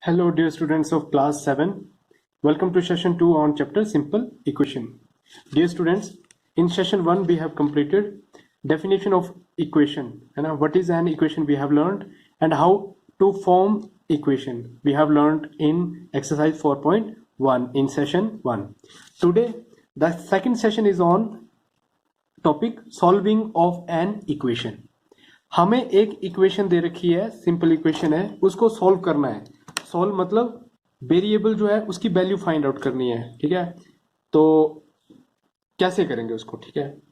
Hello, dear students of class 7. Welcome to session 2 on chapter Simple Equation. Dear students, in session 1 we have completed definition of equation. And what is an equation we have learned, and how to form equation we have learned in exercise 4.1 in session 1. Today the second session is on topic solving of an equation. हमें एक equation दे रखी है, simple equation है, उसको solve करना है. Solve मतलब variable जो है उसकी वैल्यू फाइंड आउट करनी है. ठीक है, तो कैसे करेंगे उसको. ठीक है,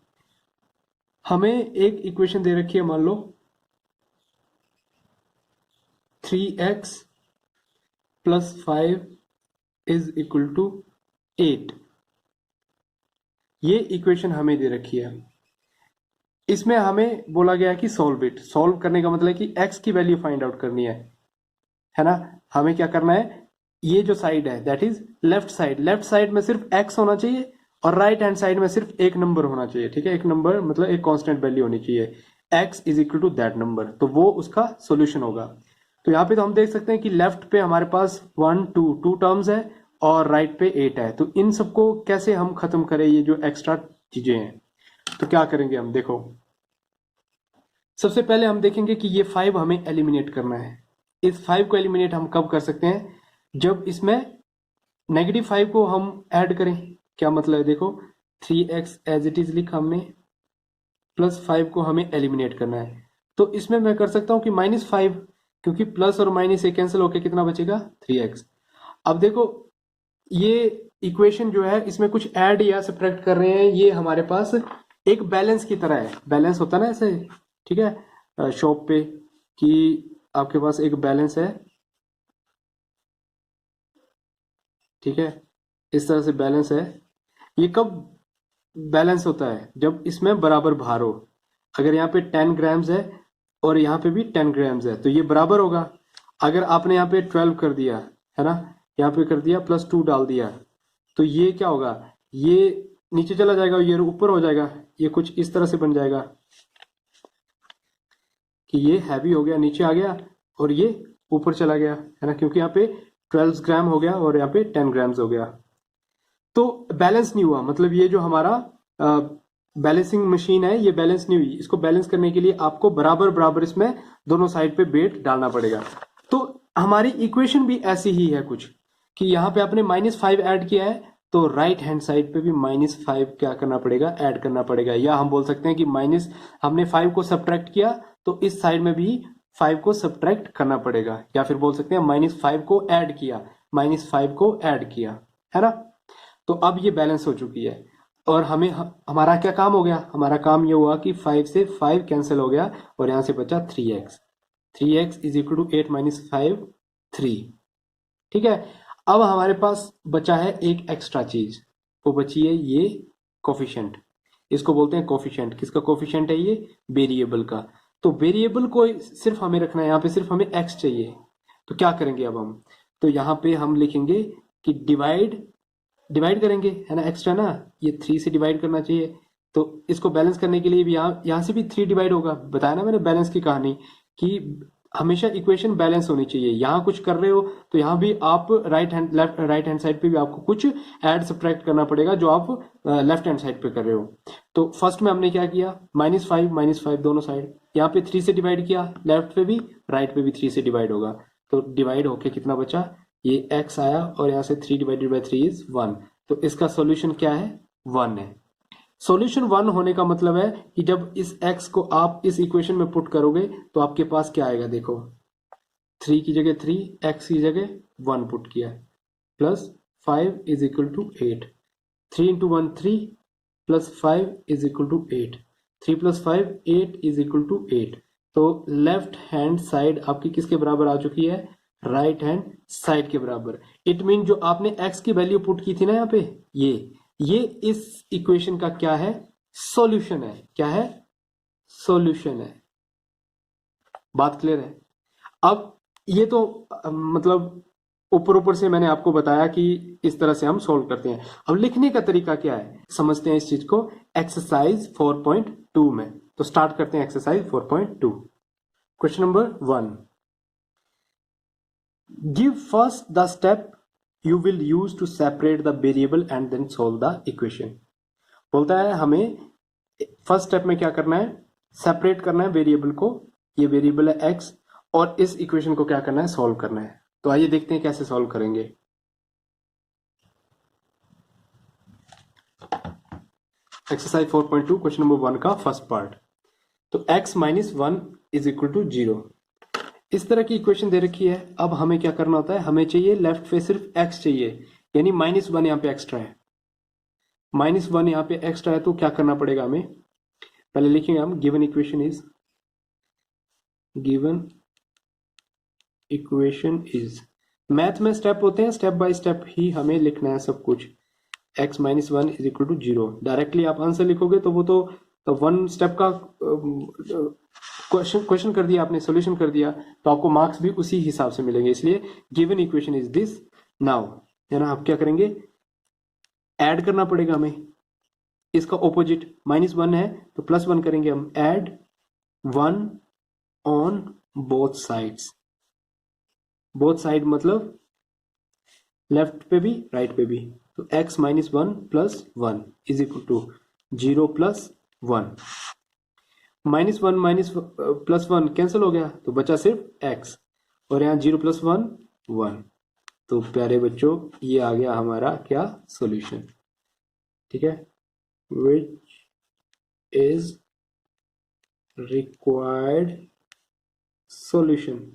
हमें एक इक्वेशन दे रखी है, मान लो 3x + 5 = 8. ये इक्वेशन हमें दे रखी है. इसमें हमें बोला गया है कि सॉल्व इट. सॉल्व करने का मतलब है कि x की वैल्यू फाइंड आउट करनी है ना. हमें क्या करना है, ये जो साइड है that is left side. Left side में सिर्फ x होना चाहिए और राइट हैंड साइड में सिर्फ एक नंबर होना चाहिए. ठीक है, एक नंबर मतलब एक कांस्टेंट वैल्यू होनी चाहिए. x = दैट नंबर, तो वो उसका सॉल्यूशन होगा. तो यहाँ पे तो हम देख सकते हैं कि लेफ्ट पे हमारे पास 1 2 टर्म्स है और राइट पे 8 है. तो इन सबको कैसे हम खत्म करें, ये जो एक्स्ट्रा चीजें हैं. तो क्या करेंगे हम, देखो सबसे पहले हम देखेंगे कि ये 5 हमें एलिमिनेट करना है. इस 5 को एलिमिनेट हम कब कर सकते हैं, जब इसमें -5 को हम ऐड करें. क्या मतलब है, देखो 3x एज इट इज लिखा हमने, +5 को हमें एलिमिनेट करना है. तो इसमें मैं कर सकता हूं कि -5, क्योंकि प्लस और माइनस से कैंसिल होकर कितना बचेगा, 3x. अब देखो ये इक्वेशन जो है इसमें कुछ ऐड या सब्ट्रैक्ट कर रहे हैं, ये हमारे पास एक बैलेंस की तरह है. बैलेंस होता ना ऐसे, ठीक है, शॉप पे कि आपके पास एक बैलेंस है. ठीक है, इस तरह से बैलेंस है. ये कब बैलेंस होता है, जब इसमें बराबर भार हो. अगर यहाँ पे 10 ग्राम्स है और यहाँ पे भी 10 ग्राम्स है तो ये बराबर होगा. अगर आपने यहाँ पे 12 कर दिया है ना, यहाँ पे कर दिया +2 डाल दिया, तो ये क्या होगा, ये नीचे चला जाएगा, ये ऊपर हो जाएगा. ये कुछ इस तरह से बन जाएगा कि ये हैवी हो गया, नीचे आ गया, और ये ऊपर चला गया, है ना, क्योंकि यहाँ पे 12 ग्राम हो गया और यहाँ पे 10 ग्राम्स हो गया. तो बैलेंस नहीं हुआ, मतलब ये जो हमारा बैलेंसिंग मशीन है ये बैलेंस नहीं हुई. इसको बैलेंस करने के लिए आपको बराबर बराबर इसमें दोनों साइड पे वेट डालना पड़ेगा. तो हमारी इक्वेशन भी ऐसी ही है कुछ, कि यहाँ पे आपने -5 ऐड किया है तो राइट हैंड साइड पे भी -5 क्या करना पड़ेगा, ऐड करना पड़ेगा. या हम बोल सकते हैं कि हमने 5 को सब्ट्रैक्ट किया तो इस साइड में भी 5 को सब्ट्रैक्ट करना पड़ेगा. या फिर बोल सकते हैं -5 को ऐड किया, -5 को ऐड किया, है ना. तो अब ये बैलेंस हो चुकी है और हमें हमारा क्या काम हो गया, हमारा काम ये हुआ कि 5 से 5 कैंसिल हो गया और यहां से बचा 3x. 3x = 8 - 5 3. ठीक है, अब हमारे पास बचा है एक एक्स्ट्रा चीज, वो बची है ये कोफिशिएंट. इसको बोलते हैं कोफिशिएंट. किसका कोफिशिएंट है, ये वेरिएबल का. तो वेरिएबल को सिर्फ हमें रखना है, यहाँ पे सिर्फ हमें x चाहिए. तो क्या करेंगे अब हम, तो यहाँ पे हम लिखेंगे कि डिवाइड करेंगे, है ना. एक्स्ट्रा ना, ये 3 से डिवाइड करना चाहिए. तो इसको बैलेंस करने के लिए भी यहाँ से भी 3 डिवाइड होगा. बताया ना मैंने बैलेंस की कहानी, कि हमेशा इक्वेशन बैलेंस होनी चाहिए. यहाँ कुछ कर रहे हो तो यहाँ भी आप राइट हैंड साइड पे भी आपको कुछ ऐड सब्ट्रैक्ट करना पड़ेगा जो आप लेफ्ट हैंड साइड पे कर रहे हो. तो फर्स्ट में हमने क्या किया, -5 -5 दोनों साइड. यहाँ पे 3 से डिवाइड किया, लेफ्ट पे भी राइट पे भी 3 से डिवाइड होगा. तो डिवाइड होके कितना बचा, ये x आया और यहाँ से 3 / 3 = 1. तो इसका सॉल्यूशन क्या है, 1 है. सॉल्यूशन 1 होने का मतलब है कि जब इस x को आप इस इक्वेशन में पुट करोगे तो आपके पास क्या आएगा, देखो 3 की जगह 3, x की जगह 1 पुट किया, +5 = 8. 3 × 1 3 +5 = 8. 3 + 5 8 = 8. तो लेफ्ट हैंड साइड आपकी किसके बराबर आ चुकी है, राइट हैंड साइड के बराबर. इट मीन जो आपने x की वैल्यू पुट की थी ना यहाँ पे, ये इस इक्वेशन का क्या है, सॉल्यूशन है. क्या है, सॉल्यूशन है. बात क्लियर है. अब ये तो मतलब ऊपर से मैंने आपको बताया कि इस तरह से हम सोल्व करते हैं. अब लिखने का तरीका क्या है, समझते हैं इस चीज को एक्सरसाइज 4.2 में. तो स्टार्ट करते हैं exercise 4.2. Question number 1. Give first the step you will use to separate the variable and then solve the equation. बोलता है हमें फर्स्ट स्टेप में क्या करना है, सेपरेट करना है वेरिएबल को, ये वेरिएबल है x, और इस इक्वेशन को क्या करना है, सॉल्व करना है। तो आइए देखते हैं कैसे सॉल्व करेंगे। एक्सरसाइज 4.2 क्वेश्चन नंबर 1 का फर्स्ट पार्ट। तो x minus 1 is equal to 0, इस तरह की इक्वेशन दे रखी है। अब हमें क्या करना होता है, हमें चाहिए लेफ्ट पे सिर्फ x चाहिए, यानी -1 यहाँ पे एक्स्ट्रा है, -1 यहाँ पे एक्स्ट्रा है। तो क्या करना पड़ेगा हमें, पहले लिखेंगे हम गिवन इक्वेशन इज, मैथ में स्टेप होते हैं, स्टेप बाय स्टेप ही हमें लिखना है सब कुछ। x minus 1 is equal to 0, directly आप आंसर लिखोगे तो वो तो वन स्टेप का क्वेश्चन कर दिया आपने, सोल्यूशन कर दिया, तो आपको मार्क्स भी उसी हिसाब से मिलेंगे। इसलिए given equation is this. Now है ना, आप क्या करेंगे, ऐड करना पड़ेगा हमें, इसका ऑपोजिट -1 है तो +1 करेंगे हम, add 1 on both sides. Both side मतलब लेफ्ट पे भी राइट पे भी। तो x minus 1 plus 1 is equal to 0 plus 1, -1 minus plus 1 cancel हो गया तो बचा सिर्फ x, और यहाँ 0 प्लस 1 1। तो प्यारे बच्चों ये आ गया हमारा क्या, सॉल्यूशन। ठीक है, विच इज रिक्वायर्ड सॉल्यूशन।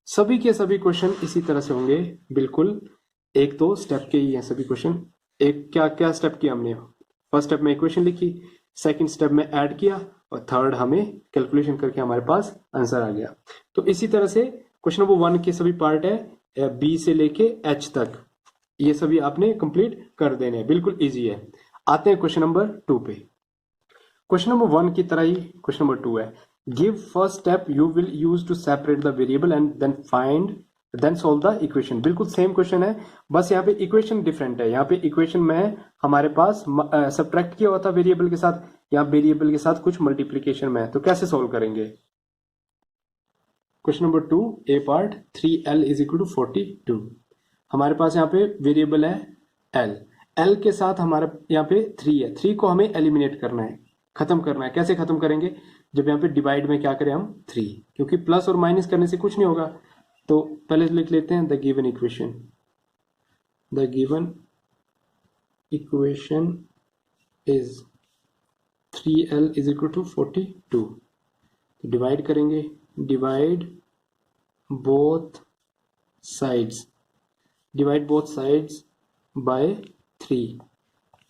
सभी के सभी क्वेश्चन इसी तरह से होंगे, बिल्कुल एक दो स्टेप के ही हैं सभी क्वेश्चन। एक क्या क्या स्टेप किया हमने, फर्स्ट स्टेप में इक्वेशन लिखी, सेकंड स्टेप में ऐड किया, और थर्ड हमें कैलकुलेशन करके हमारे पास आंसर आ गया। तो इसी तरह से क्वेश्चन नंबर 1 के सभी पार्ट है, बी से लेके एच तक, ये सभी आपने कंप्लीट कर देने हैं, बिल्कुल इजी है। आते हैं क्वेश्चन नंबर 2 पे। क्वेश्चन नंबर 1 की तरह ही क्वेश्चन नंबर 2 है, give first step you will use to separate the variable and then solve the equation. बिल्कुल सेम क्वेश्चन है, बस यहाँ पे इक्वेशन डिफरेंट है। यहाँ पे इक्वेशन में हमारे पास सब्ट्रैक्ट किया हुआ था वेरिएबल के साथ, यहाँ वेरिएबल के साथ कुछ मल्टीप्लीकेशन में है। तो कैसे सोल्व करेंगे। Question number 2 a part, 3l is equal to 42। हमारे पास यहाँ पे वेरिएबल है l के साथ हमारा यहाँ पे 3 है, 3 को हमें एलिमिनेट करना है, खत्म करना है। कैसे खत्म करेंगे, जब यहाँ पे डिवाइड में क्या करें हम 3, क्योंकि प्लस और माइनस करने से कुछ नहीं होगा। तो पहले लिख लेते हैं the given equation is 3l is equal to 42। Divide करेंगे, डिवाइड बोथ साइड्स बाय 3,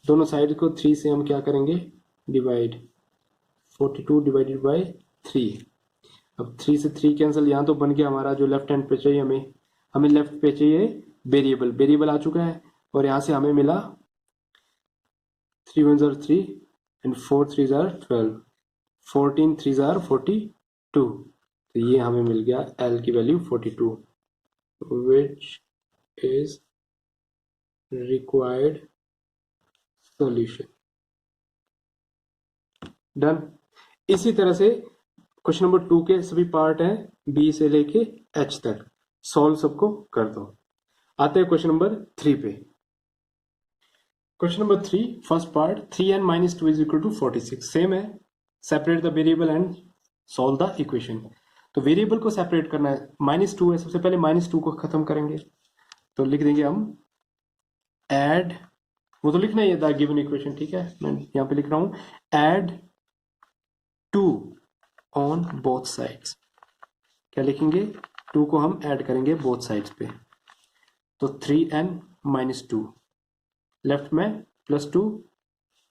दोनों साइड को 3 से हम क्या करेंगे, डिवाइड, 42 डिवाइडेड बाय 3। अब 3 से 3 कैंसिल, यहाँ तो बन गया हमारा जो लेफ्ट हैंड पे चाहिए, हमें लेफ्ट पे चाहिए वेरिएबल आ चुका है, और यहाँ से हमें मिला 3 1 जार 3 एंड 4 3 जार 12, 14 3 जार 42। तो ये हमें मिल गया l की value 42, which is required solution. Done. इसी तरह से क्वेश्चन नंबर 2 के सभी पार्ट हैं, बी से लेके एच तक, सॉल्व सबको कर दो। आते हैं क्वेश्चन नंबर 3 पे। Question number 3 first part, 3n minus 2 is equal to 46। Same है, separate the variable and solve the equation. तो वेरिएबल को सेपरेट करना है, -2 है, सबसे पहले -2 को खत्म करेंगे। तो लिख देंगे हम ऐड, वो तो लिखना ही है द गिवन इक्वेशन, ठीक है, मैं यहाँ पे लिख रहा हूं ऐड 2 ऑन बोथ साइड्स। क्या लिखेंगे, 2 को हम ऐड करेंगे बोथ साइड्स पे। तो 3n माइनस 2, लेफ्ट में +2,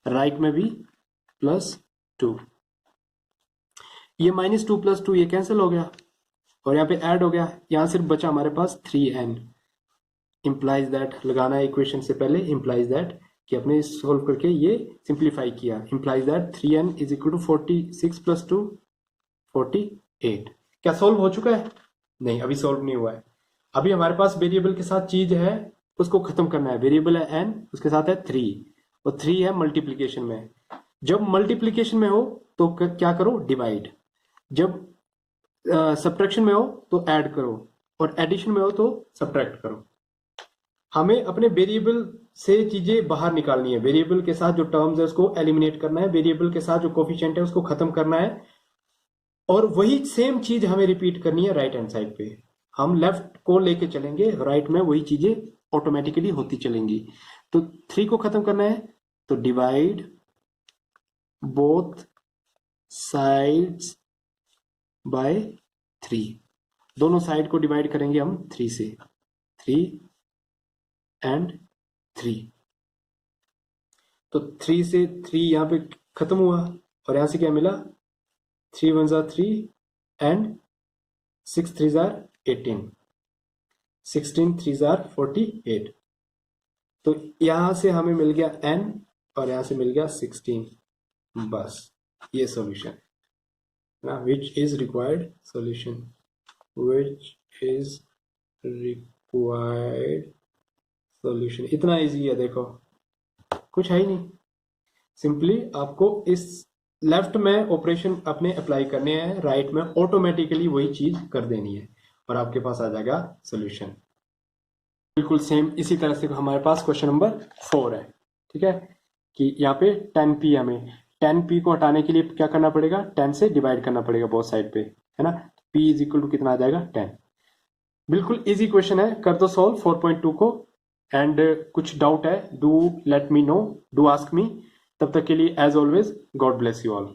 राइट में भी +2। ये -2 + 2 ये कैंसिल हो गया, और यहाँ पे ऐड हो गया, यहाँ सिर्फ बचा हमारे पास 3n। इंप्लाइज दैट लगाना है इक्वेशन से पहले, इंप्लाइज दैट कि आपने सॉल्व करके ये सिंप्लीफाई किया, implies that 3n is equal to 46 + 2 48। क्या सॉल्व हो चुका है, नहीं अभी सॉल्व नहीं हुआ है। अभी हमारे पास वेरिएबल के साथ चीज है, उसको खत्म करना है। वेरिएबल है n, उसके साथ है 3, और 3 है मल्टीप्लीकेशन में। जब मल्टीप्लीकेशन में हो तो क्या करो, डिवाइड। जब सब्ट्रैक्शन में हो तो ऐड करो। और एडिशन में हो तो सब्ट्रैक्ट करो। हमें अपने वेरिएबल से चीजें बाहर निकालनी है, वेरिएबल के साथ जो टर्म्स है उसको एलिमिनेट करना है, वेरिएबल के साथ जो कोफिशिएंट है उसको खत्म करना है, और वही सेम चीज हमें रिपीट करनी है राइट हैंड साइड पे। हम लेफ्ट को लेके चलेंगे, राइट में वही चीजें ऑटोमेटिकली होती चलेंगी। तो 3 को खत्म करना है तो डिवाइड बोथ साइड्स बाय 3, दोनों साइड को डिवाइड करेंगे हम 3 से, 3 एंड 3। तो 3 से 3 यहाँ पे खत्म हुआ और यहां से क्या मिला, 3 1 जार 3 एंड 6 3 जार 18, 16 3 जार 48। तो यहां से हमें मिल गया n और यहां से मिल गया 16। बस ये सॉल्यूशन ना, which is required solution, which is required solution. इतना इजी है, देखो कुछ है ही नहीं। सिंपली आपको इस लेफ्ट में ऑपरेशन अपने अप्लाई करने हैं, राइट में ऑटोमेटिकली वही चीज कर देनी है और आपके पास आ जाएगा सॉल्यूशन। बिल्कुल सेम इसी तरह से हमारे पास क्वेश्चन नंबर 4 है। ठीक है, कि यहाँ पे 10p, हमें 10p को हटाने के लिए क्या करना पड़ेगा, 10 से डिवाइड करना पड़ेगा बोथ साइड पे, है ना। p इज इक्वल टू कितना आ जाएगा, 10। बिल्कुल इजी क्वेश्चन है, कर दो सॉल्व 4.2 को। एंड कुछ डाउट है, do let me know, do ask me. तब तक के लिए as always God bless you all.